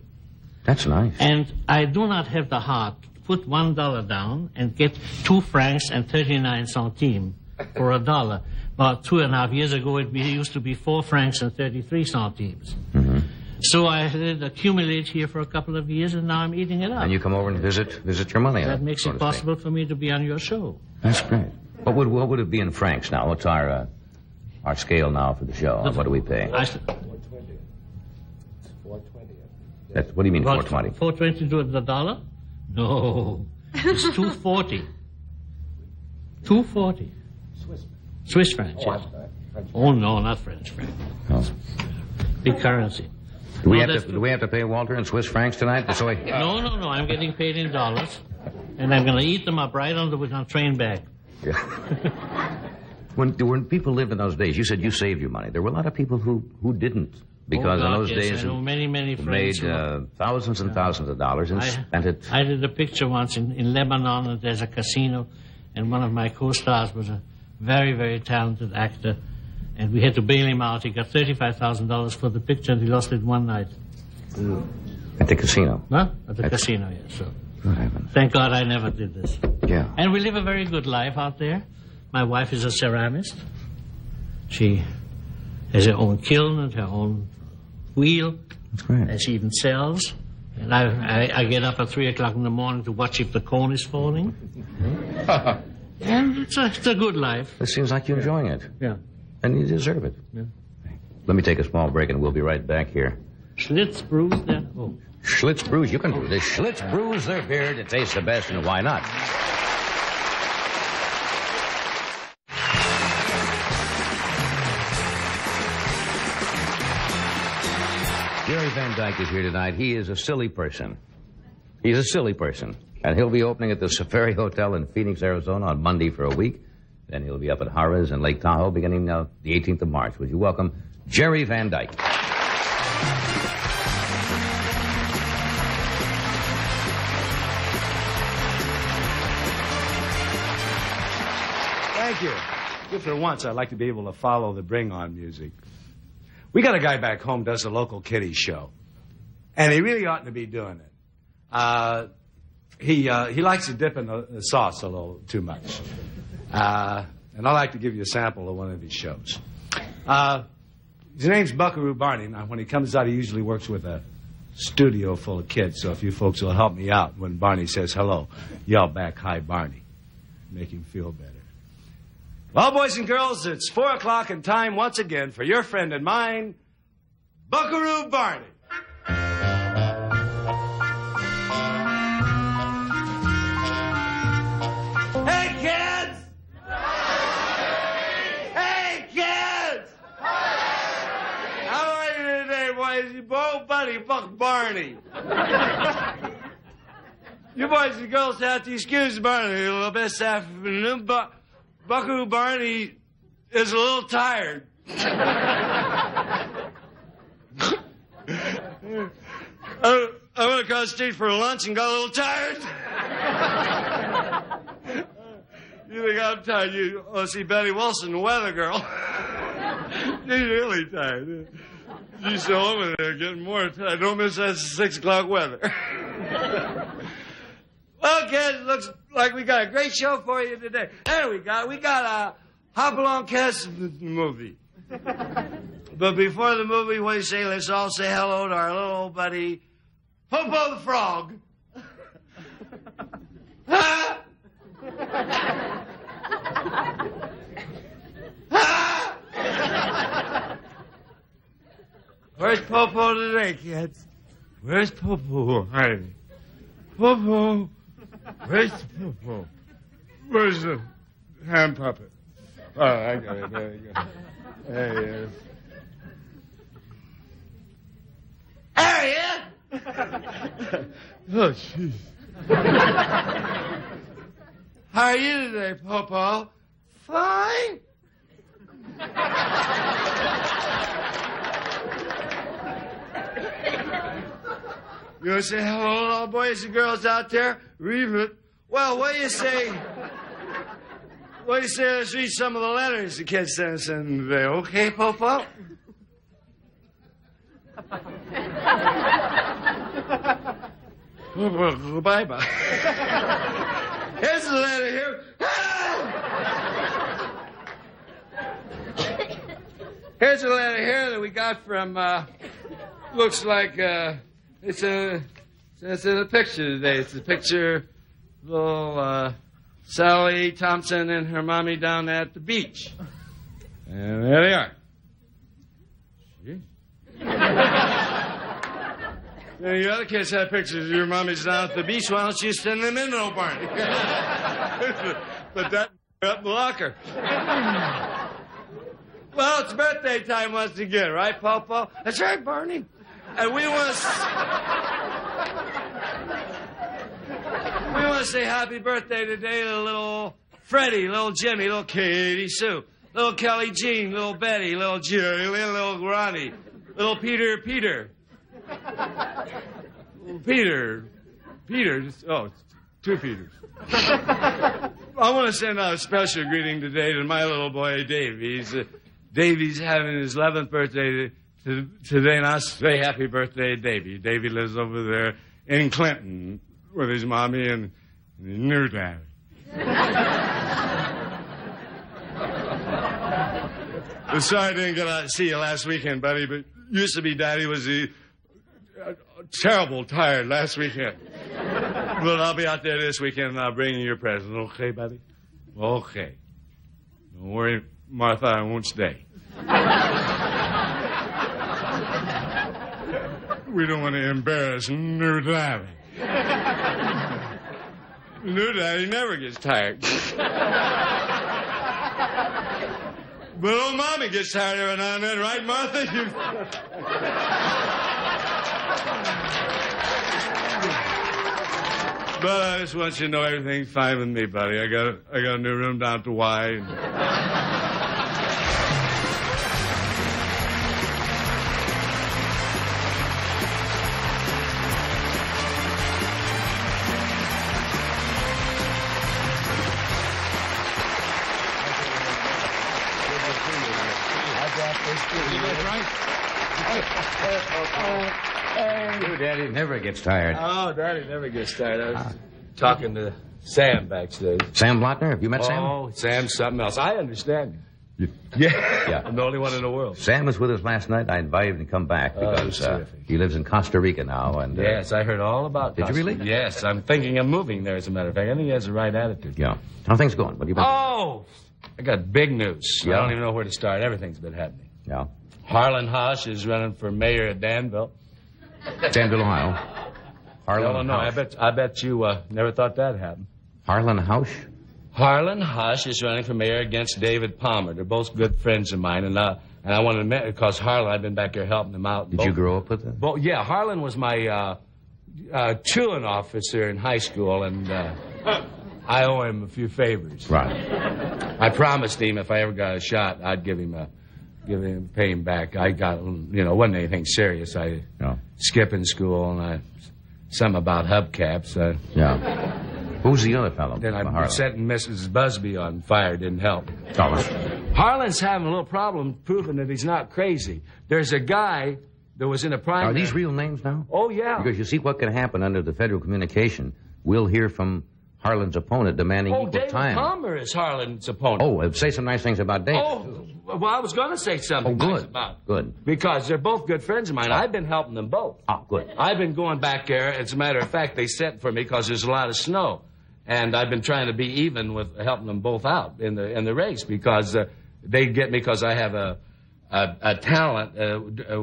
That's nice. And I do not have the heart to put $1 down and get 2 francs and 39 centimes for $1. About 2.5 years ago, it used to be 4 francs and 33 centimes. Mm-hmm. So I had accumulated here for a couple of years, and now I'm eating it up. And you come over and visit your money. That makes it possible for me to be on your show. That's great. What would it be in francs now? What's our scale now for the show? What do we pay? $4.20. It's $4.20. What do you mean, $4.20? $4.20 to the dollar? No. It's $2.40. $2.40. Swiss francs, yes. Oh, no, not French francs. No. Big currency. Do we have to pay Walter in Swiss francs tonight? No. I'm getting paid in dollars, and I'm going to eat them up right on the train back. Yeah. When people lived in those days, you said you saved your money. There were a lot of people who didn't, because in those days I know many friends made thousands and thousands of dollars and spent it. I did a picture once in Lebanon, and there's a casino, and one of my co-stars was a very, very talented actor. And we had to bail him out. He got $35,000 for the picture, and he lost it one night. At the casino? Huh? At the casino, yes. So, thank God I never did this. Yeah. And we live a very good life out there. My wife is a ceramist. She has her own kiln and her own wheel. That's great. And she even sells. And I get up at 3 o'clock in the morning to watch if the cone is falling. And it's a good life. It seems like you're enjoying it. Yeah. And you deserve it. Yeah. Let me take a small break, and we'll be right back here. Schlitz brews there. Oh. Schlitz brews, you can do this. Schlitz brews their beer to taste the best, and why not? Jerry Van Dyke is here tonight. He is a silly person. He's a silly person. And he'll be opening at the Safari Hotel in Phoenix, Arizona on Monday for a week. Then he'll be up at Harrah's and Lake Tahoe beginning the 18th of March. Would you welcome Jerry Van Dyke? Thank you. Just for once, I'd like to be able to follow the Bring On music. We got a guy back home does a local kiddie show, and he really oughtn't to be doing it. He likes to dip in the sauce a little too much. And I'd like to give you a sample of one of his shows. His name's Buckaroo Barney. Now, when he comes out, he usually works with a studio full of kids, so if you folks will help me out when Barney says hello, yell back, "Hi, Barney." Make him feel better. Well, boys and girls, it's 4 o'clock and time once again for your friend and mine, Buckaroo Barney. Hey, kids! Hey, kids! How are you today, boys? You both buddy, Buck Barney. You boys and girls have to excuse Barney a little bit this afternoon, but Buckaroo Barney is a little tired. I went across the street for lunch and got a little tired. You think I'm tired? You want to see Betty Wilson, the weather girl. She's really tired. She's still over there getting more tired. Don't miss that 6 o'clock weather. Well, kids, looks like we got a great show for you today. There we got a Hopalong Cast movie. But before the movie, what do you say? Let's all say hello to our little old buddy, Popo the Frog. Huh? Huh? Where's Popo today, kids? Where's Popo hiding? Popo, where's Popo? Where's the hand puppet? Oh, I got it. There you go. There he is. There he is! Oh, jeez. How are you today, Popo? Fine. You want to say hello to all boys and girls out there? Read it. Well, what do you say? What do you say? Let's read some of the letters the kids sent us in today. Okay, Popo? Bye-bye. Here's the letter here. Here's a letter here that we got from, looks like, it's in a picture today. It's a picture of little, Sally Thompson and her mommy down at the beach. And there they are. See? Now, you other kids have pictures of your mommies down at the beach. Why don't you send them in, old Barney? Put that up in the locker. Well, it's birthday time once again, right, Popo? That's right, Barney. And we want to say happy birthday today to little Freddie, little Jimmy, little Katie Sue, little Kelly Jean, little Betty, little Jerry, little Ronnie, little Peter. Peter. Oh, two Peters. I want to send out a special greeting today to my little boy, Davey. Davey's having his 11th birthday today, and I say happy birthday, Davey. Davey lives over there in Clinton with his mommy and his new daddy. Sorry I didn't get out to see you last weekend, buddy, but used to be Daddy was terrible tired last weekend. But I'll be out there this weekend, and I'll bring you your present. Okay, buddy? Okay. Don't worry, Martha, I won't stay. We don't want to embarrass new Daddy. New Daddy never gets tired. But old Mommy gets tired every now and then, right, Martha? But I just want you to know everything's fine with me, buddy. I got a new room down at the Y. Your Daddy never gets tired. Oh, Daddy never gets tired. I was talking to Sam backstage. Sam Blotner? Have you met Sam? Oh, Sam's something else. I understand you. Yeah. I'm the only one in the world. Sam was with us last night. I invited him to come back because he lives in Costa Rica now. And yes, I heard all about Did Costa you really? Yes, I'm thinking of moving there, as a matter of fact. I think he has the right attitude. Yeah. How are things going? What have you been? Oh, I got big news. Yeah. I don't even know where to start. Everything's been happening. Yeah. Harlan Hosh is running for mayor of Danville. Danville, Ohio. Harlan No, House. I bet you never thought that'd happen. Harlan House? Harlan Hosh is running for mayor against David Palmer. They're both good friends of mine, and I wanted to meet because Harlan, I've been back there helping him out. Did you grow up with him? Yeah, Harlan was my truant officer in high school, and I owe him a few favors. Right. I promised him if I ever got a shot, I'd pay him back. I got, wasn't anything serious. Skipping school, and something about hubcaps. Yeah. Who's the other fellow? Then I setting Mrs. Busby on fire. Didn't help. Thomas. Harlan's having a little problem proving that he's not crazy. There's a guy that was in a primary. Are these real names now? Oh, yeah. Because you see what can happen under the federal communication. We'll hear from Harlan's opponent demanding equal David time. Palmer is Harlan's opponent. Oh, say some nice things about David. Oh, well, I was going to say something nice about Good. Because they're both good friends of mine. I've been helping them both. Oh, good. I've been going back there. As a matter of fact, they sent for me because there's a lot of snow. And I've been trying to be even with helping them both out in the race because they get me because I have a a talent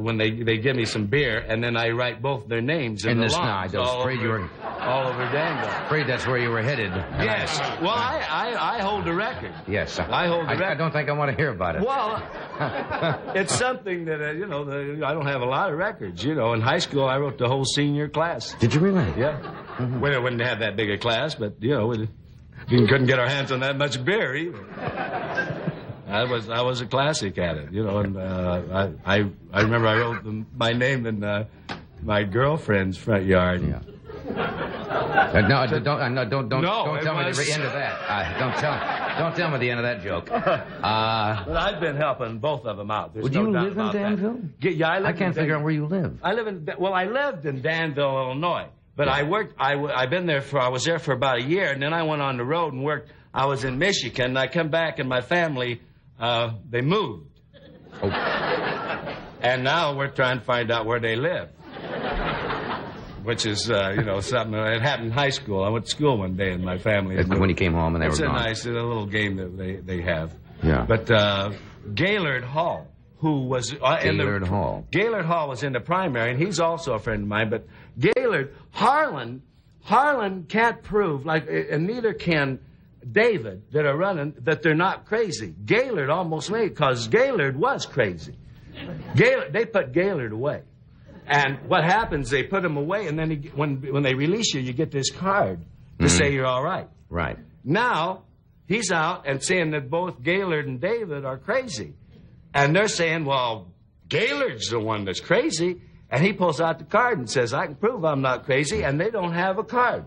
when they give me some beer, and then I write both their names in the lines all over Danville. Afraid that's where you were headed. Yes. Well, I hold the record. Yes. I hold the record. I don't think I want to hear about it. Well, it's something that, I don't have a lot of records. In high school, I wrote the whole senior class. Did you really? Yeah. Mm-hmm. We wouldn't have that big a class, but, we couldn't get our hands on that much beer either. I was a classic at it, and I remember I wrote my name in my girlfriend's front yard. Yeah. Don't tell me the end of that. Don't tell me the end of that joke. But I've been helping both of them out. Would you live in Danville? Yeah, I can't figure out where you live. I lived in Danville, Illinois, but I was there for about a year, and then I went on the road and worked. I was in Michigan, and I come back, and my family, they moved. Oh. And now we're trying to find out where they live. Which is, something that happened in high school. I went to school one day, and my family... When you came home and they were gone. It's a little game that they have. Yeah. But Gaylord Hall, who was... Gaylord Hall was in the primary, and he's also a friend of mine. But Harlan can't prove, and neither can David, that are running, that they're not crazy. Gaylord almost made it, because Gaylord was crazy. They put Gaylord away. And what happens, they put him away, and then when they release you, you get this card to say you're all right. Right. Now, he's out and saying that both Gaylord and David are crazy. And they're saying, well, Gaylord's the one that's crazy. And he pulls out the card and says, I can prove I'm not crazy, and they don't have a card.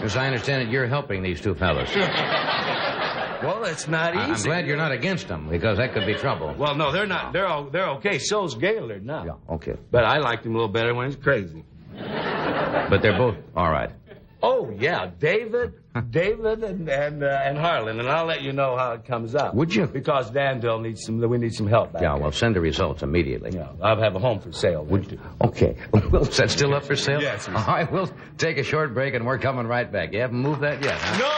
As I understand it, you're helping these two fellas. Well, it's not easy. I'm glad you're not against them, because that could be trouble. Well, no, they're not. They're okay. So's Gaylord now. Yeah, okay. But I liked him a little better when he's crazy. But they're both all right. Oh, yeah. David and Harlan. And I'll let you know how it comes out. Would you? Because Danville we need some help back Yeah, well, send the results immediately. Yeah, I'll have a home for sale. Would you? Okay. Well, is that still up for sale? Yes. All right, we'll take a short break, and we're coming right back. You haven't moved that yet, huh? No!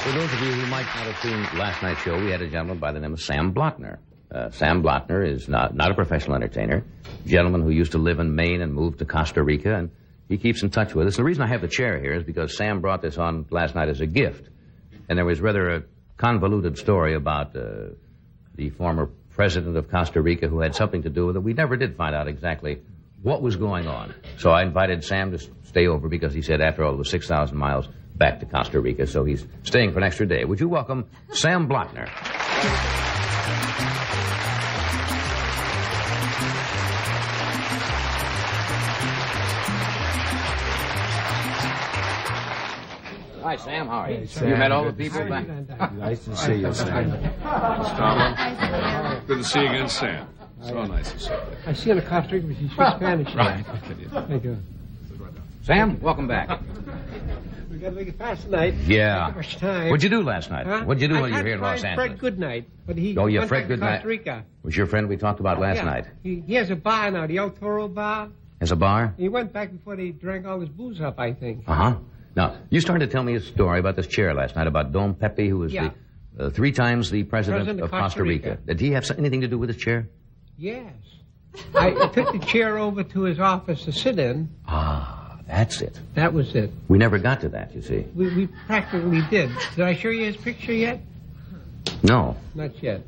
For those of you who might not have seen last night's show, we had a gentleman by the name of Sam Blottner. Sam Blottner is not a professional entertainer, a gentleman who used to live in Maine and moved to Costa Rica, and he keeps in touch with us. The reason I have the chair here is because Sam brought this on last night as a gift, and there was rather a convoluted story about the former president of Costa Rica who had something to do with it. We never did find out exactly what was going on. So I invited Sam to stay over because he said after all it was 6,000 miles back to Costa Rica, so he's staying for an extra day. Would you welcome Sam Blottner? Hi, Sam. How are you? Sam. You met all the people back? Nice to see you, Sam. Good to see you again, Sam. So nice to see you. I see you in Costa Rica, but you speak Spanish. Right. Thank you. Sam, welcome back. We got to make it fast tonight. Yeah. Not much time. What'd you do last night? Huh? What'd you do when you were here in Los I tried to Angeles? find Fred Goodnight, but he Oh, yeah, went Fred back to Goodnight. Costa Rica. Was your friend we talked about last night? He has a bar now, the El Toro Bar. Has a bar? He went back before they drank all his booze up, I think. Uh-huh. Now, you started to tell me a story about this chair last night, about Don Pepe, who was the 3 times the president of Costa Rica. Did he have anything to do with his chair? Yes. I took the chair over to his office to sit in. Ah, that's it. That was it. We never got to that, you see. We practically did. Did I show you his picture yet? No. Not yet.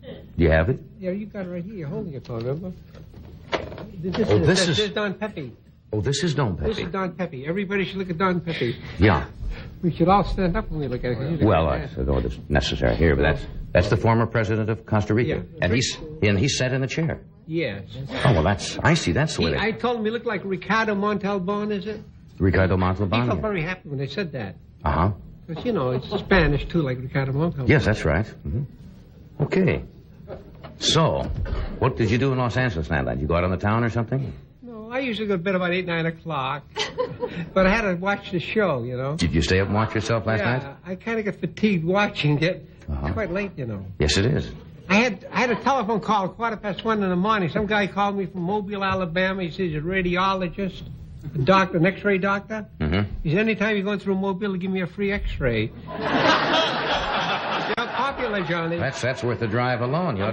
Do you have it? Yeah, you got it right here. You're holding it, remember? This is Don Pepe. Oh, this is Don Pepe. This is Don Pepe. Everybody should look at Don Pepe. Yeah. We should all stand up when we look at it. Well, I don't know what's necessary here, but that's the former president of Costa Rica. Yeah. And he's sat in the chair. Yes. Oh, well, I see. That's the way I told him he looked like Ricardo Montalban, is it? Ricardo He Montalban. felt very happy when they said that. Uh-huh. Because, it's Spanish, too, like Ricardo Montalban. Yes, that's right. Mm-hmm. Okay. So, what did you do in Los Angeles last night? Did you go out on the town or something? No, I usually go to bed about 8, 9 o'clock. But I had to watch the show, Did you stay up and watch yourself last night? I kind of got fatigued watching it. Uh-huh. It's quite late, Yes, it is. I had a telephone call at 1:15 in the morning. Some guy called me from Mobile, Alabama. He says he's a radiologist. doctor, an X-ray doctor. Mm-hmm. He said, anytime you're going through Mobile, give me a free X-ray. You're popular, Johnny. That's worth the drive alone. You ought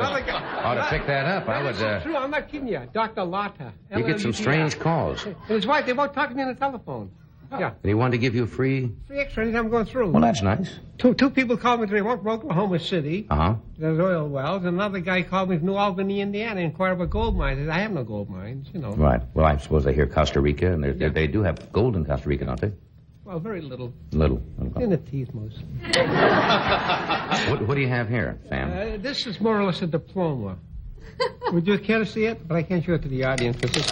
to pick that up. I would. It's true. I'm not kidding you. Dr. Lotta. You get some strange calls. And his wife, they both talking on the telephone. Yeah. And he wanted to give you a free. Free X-ray anytime I'm going through. Well, that's nice. Two people called me today. One from Oklahoma City. Uh-huh. There's oil wells. Another guy called me from New Albany, Indiana, inquired about gold mines. I said, I have no gold mines, you know. Right. Well, I suppose they hear Costa Rica, and they do have gold in Costa Rica, don't they? Well, very little. Little. In the teeth, mostly. What do you have here, Sam? This is more or less a diploma. Would you care to see it? But I can't show it to the audience because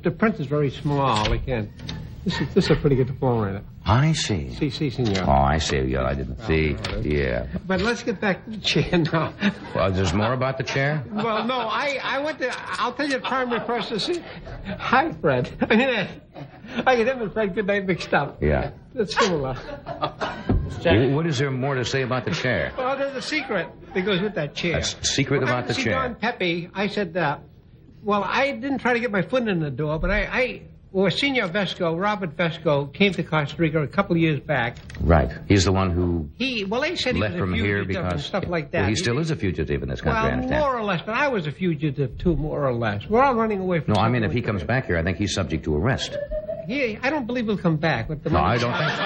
the print is very small. I can't. This is a pretty good diploma in it. I see. See, senor. Oh, I see. Yeah, I didn't see. Right. Yeah. But let's get back to the chair now. Well, there's more about the chair? Well, no, I went to, I'll tell you the primary person. Hi, Fred. I mean, I get him and Fred Goodnight mixed up. Yeah. That's similar. What is there more to say about the chair? Well, there's a secret that goes with that chair. A secret about the chair? Don Pepe, I said, well, I didn't try to get my foot in the door, but Senor Vesco, Robert Vesco, came to Costa Rica a couple of years back. Right. He's the one who they said he left was a from fugitive here and because stuff like that. Well, he still is a fugitive in this country, I understand. More or less, but I was a fugitive too, more or less. We're all running away from. No, I mean, if he comes back here, I think he's subject to arrest. I don't believe he'll come back. But No, I don't think so.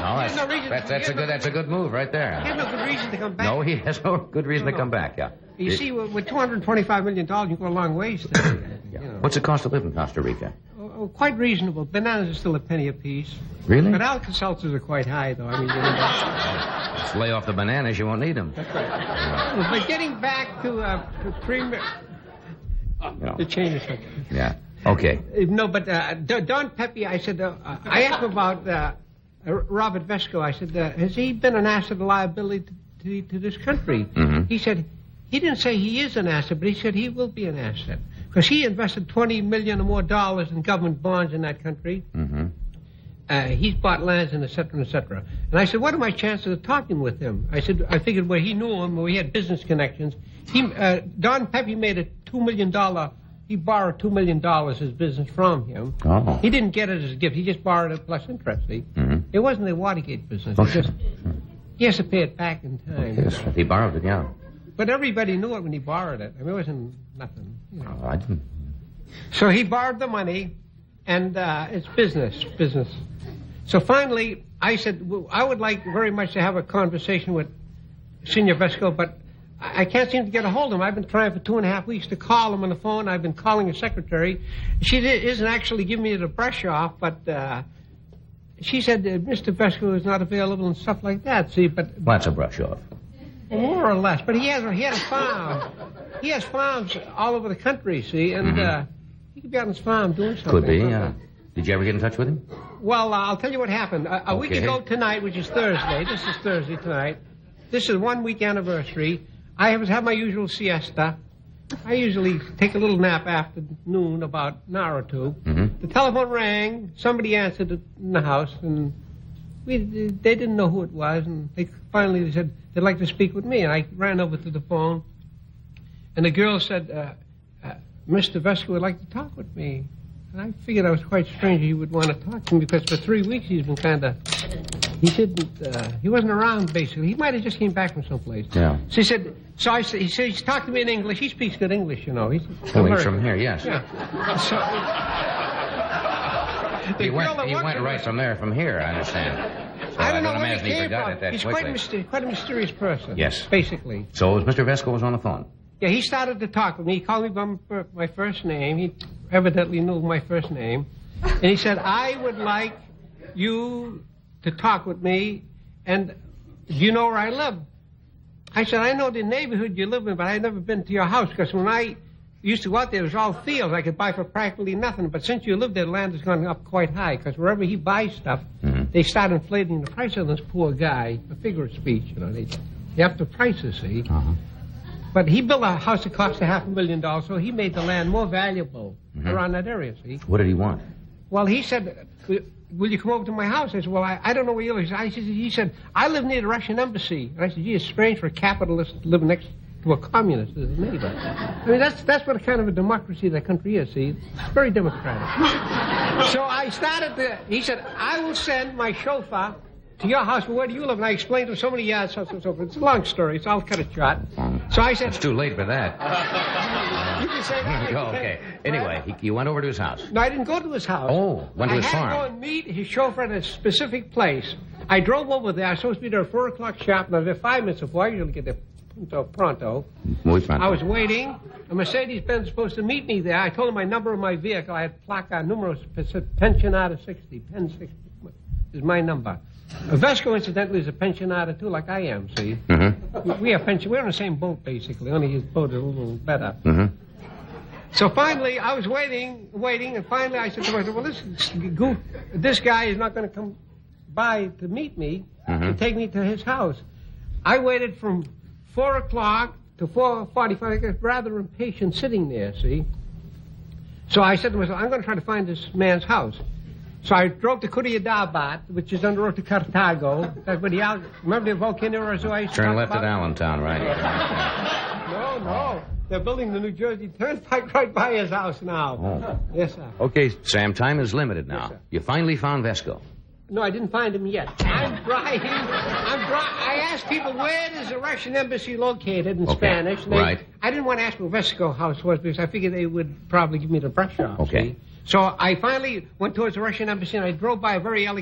No, that's a good move right there. He has no good reason to come back. No, he has no good reason to come back. Yeah. You see, with $225 million, you go a long ways. Yeah. You know. What's the cost of living in Costa Rica? Quite reasonable. Bananas are still a penny apiece. Really? But Alka-Seltzers are quite high, though. I mean, Just lay off the bananas, you won't need them. That's right. But getting back to premier, the change of subject. Yeah. Okay. No, but Don Pepe, I said, I asked him about Robert Vesco. I said, has he been an asset or liability to this country? Mm-hmm. He said, he didn't say he is an asset, but he said he will be an asset. Because he invested $20 million or more in government bonds in that country. Mm-hmm. He's bought lands and et cetera, and et cetera. And I said, what are my chances of talking with him? I said, I figured where he knew him, where he had business connections. Don Pepe made a $2 million, he borrowed $2 million his business from him. Oh. He didn't get it as a gift. He just borrowed it plus interest, see? Mm-hmm. It wasn't the Watergate business. Oh, sure. He has to pay it back in time. Yes, he borrowed it, yeah. But everybody knew it when he borrowed it. I mean, it wasn't nothing. You know. Oh, I didn't. So he borrowed the money, and it's business. So finally, I said, well, I would like very much to have a conversation with Senor Vesco, but I can't seem to get a hold of him. I've been trying for 2.5 weeks to call him on the phone. I've been calling his secretary. She isn't actually giving me the brush off, but she said Mr. Vesco is not available and stuff like that. See, but That's a brush off. more or less. But he has a farm. He has farms all over the country. See, and he could be on his farm doing something. Could be, yeah. Did you ever get in touch with him? Well, I'll tell you what happened. A week ago tonight, which is Thursday. This is Thursday tonight. This is 1 week anniversary. I was having my usual siesta. I usually take a little nap after noon, about an hour or two. Mm-hmm. The telephone rang. Somebody answered it in the house, and they didn't know who it was. And finally they said they'd like to speak with me. And I ran over to the phone, and the girl said, Mr. Vesco would like to talk with me. And I figured I was quite strange he would want to talk to me because for 3 weeks he's been he wasn't around basically. He might have just came back from someplace. Yeah. So he said, he said, he's talked to me in English. He speaks good English, you know. He's from here, yes. Yeah. So, He went right from here, I understand. So I don't know don't where imagine he he came forgot from. it that He's quickly. quite a mysterious person. Yes. Basically. So Mr. Vesco was on the phone? Yeah, he started to talk with me. He called me by my first name. He evidently knew my first name. And he said, I would like you to talk with me, and do you know where I live? I said, I know the neighborhood you live in, but I've never been to your house, because when I used to go out there, it was all fields. I could buy for practically nothing. But since you live there, the land has gone up quite high, because wherever he buys stuff, they start inflating the price of this poor guy. A figure of speech, you know. They have to prices, see. But he built a house that cost $500,000, so he made the land more valuable around that area, see. What did he want? Well, he said, will you come over to my house? I said, well, I don't know where you live. He said, I live near the Russian embassy. And I said, gee, it's strange for a capitalist to live next to a communist as a neighbor. I mean, that's what kind of a democracy that country is, see? It's very democratic. So I started to, he said, I will send my chauffeur to your house, but where do you live? And I explained to him so many yards, so forth. It's a long story, so I'll cut it short. So I said... It's too late for that. You can say that. Okay. Anyway, you went over to his house. No, I didn't go to his house. Oh, went to his farm. I had to go and meet his chauffeur at a specific place. I drove over there. I was supposed to be there at 4 o'clock sharp, and I was there 5 minutes before. I usually get there pronto. Muy pronto. I was waiting. A Mercedes-Benz was supposed to meet me there. I told him my number of my vehicle. I had placa numeros pensionata 60. Pen 60 is my number. Vesco, incidentally, is a pensionata, too, like I am, see? Mm-hmm. We have pension. We're on the same boat, basically, only his boat is a little better. Mm-hmm. So finally, I was waiting, and finally I said to myself, well, this guy is not going to come by to meet me to take me to his house. I waited from 4 o'clock to 4:45. I got rather impatient sitting there, see? So I said to myself, I'm going to try to find this man's house. So I drove to Curiadabat, which is on the road to Cartago. That's where remember the volcano I Turn left at Allentown, right? No. They're building the New Jersey Turnpike right by his house now. Oh. Yes, sir. Okay, Sam, time is limited now. Yes, you finally found Vesco. No, I didn't find him yet. I'm driving. I asked people, where is the Russian embassy located in Spanish. Right. I didn't want to ask where Vesco house was because I figured they would probably give me the brush off. Okay. See? So I finally went towards the Russian embassy and I drove by a very elegant